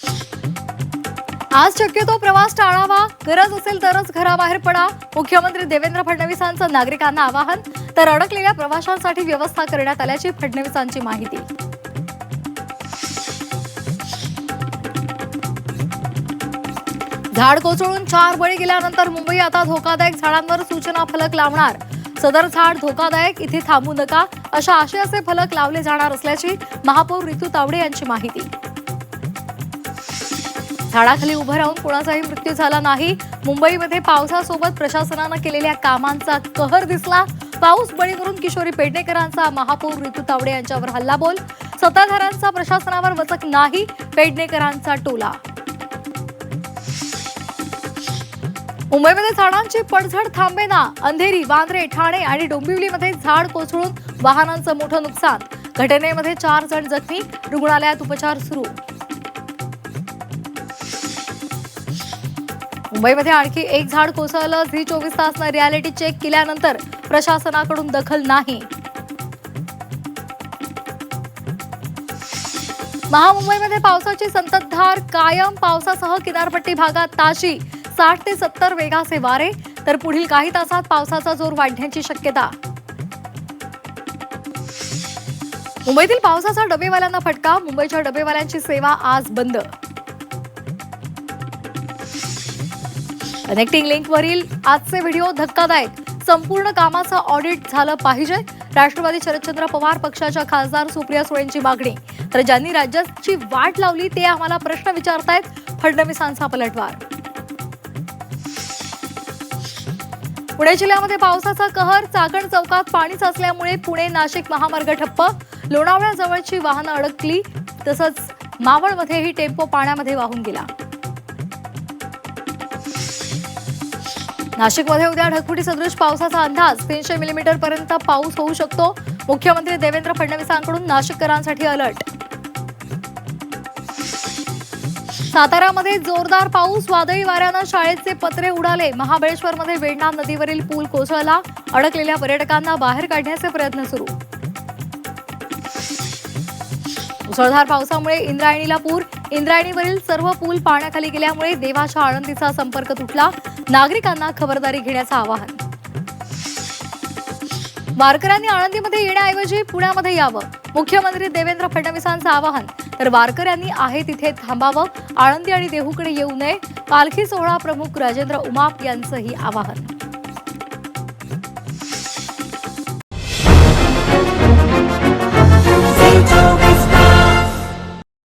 आज शक्यतो प्रवास टाळावा, गरज असेल तरच घराबाहेर पडा. मुख्यमंत्री देवेंद्र फडणवीसांचं नागरिकांना आवाहन. तर अडकलेल्या प्रवाशांसाठी व्यवस्था करण्यात आल्याची फडणवीसांची माहिती. झाड कोसळून 4 बळी गेल्यानंतर मुंबई आता धोकादायक झाडांवर सूचना फलक लावणार. सदर झाड धोकादायक, इथे थांबू नका अशा आशयाचे फलक लावले जाणार असल्याची महापौर रितू तावडे यांची माहिती. झाडाखाली उभं राहून कोणाचाही मृत्यू झाला नाही. मुंबईमध्ये पावसासोबत प्रशासनानं केलेल्या कामांचा कहर दिसला. पाऊस बळी करून किशोरी पेडणेकरांचा महापौर रितू तावडे यांच्यावर हल्लाबोल. सत्ताधाऱ्यांचा प्रशासनावर वचक नाही, पेडणेकरांचा टोला. मुंबईमध्ये झाडांची पडझड थांबेना. अंधेरी, वांद्रे, ठाणे आणि डोंबिवलीमध्ये झाड कोसळून वाहनांचं मोठं नुकसान. घटनेमध्ये 4 जण जखमी, रुग्णालयात उपचार सुरू. मुंबईमध्ये आणखी एक झाड कोसळलं. झी 24 तासनं रियालिटी चेक केल्यानंतर प्रशासनाकडून दखल नाही. महामुंबईमध्ये पावसाची संततधार कायम. पावसासह किनारपट्टी भागात ताशी 60 ते 70 वेगाचे वारे. तर पुढील काही तासात पावसाचा जोर वाढण्याची शक्यता. मुंबईतील पावसाचा डबेवाल्यांना फटका. मुंबईच्या डबेवाल्यांची सेवा आज बंद. कनेक्टिंग लिंकवरील आजचे व्हिडिओ धक्कादायक. संपूर्ण कामाचं ऑडिट झालं पाहिजे. राष्ट्रवादी शरदचंद्र पवार पक्षाच्या खासदार सुप्रिया सुळेंची मागणी. तर ज्यांनी राज्याची वाट लावली ते आम्हाला प्रश्न विचारतायत, फडणवीसांचा पलटवार. पुणे जिल्ह्यामध्ये पावसाचा कहर. चाकण चौकात पाणी साचल्यामुळे पुणे नाशिक महामार्ग ठप्प. लोणावळ्याजवळची वाहनं अडकली. तसंच मावळमध्येही टेम्पो पाण्यामध्ये वाहून गेला. नाशिकमध्ये उद्या ढगफुटी सदृश पावसाचा अंदाज. 300 मिलीमीटर पर्यंत पाऊस होऊ शकतो. मुख्यमंत्री देवेंद्र फडणवीसांकडून नाशिककरांसाठी अलर्ट. साताऱ्यामध्ये जोरदार पाऊस. वादळी वाऱ्यानं शाळेचे पत्रे उडाले. महाबळेश्वरमध्ये वेण्णा नदीवरील पूल कोसळला. अडकलेल्या पर्यटकांना बाहेर काढण्याचे प्रयत्न सुरू. मुसळधार पावसामुळे इंद्रायणीला पूर. इंद्रायणीवरील सर्व पूल पाण्याखाली गेल्यामुळे देवाच्या आळंदीचा संपर्क तुटला. नागरिकांना खबरदारी घेण्याचं आवाहन. वारकऱ्यांनी आळंदीमध्ये येण्याऐवजी पुण्यामध्ये यावं. मुख्यमंत्री देवेंद्र फडणवीसांचं आवाहन. तर वारकऱ्यांनी आहे तिथे थांबावं. आळंदी आणि देहूकडे येऊ नये. पालखी सोहळा प्रमुख राजेंद्र उमाप यांचंही आवाहन.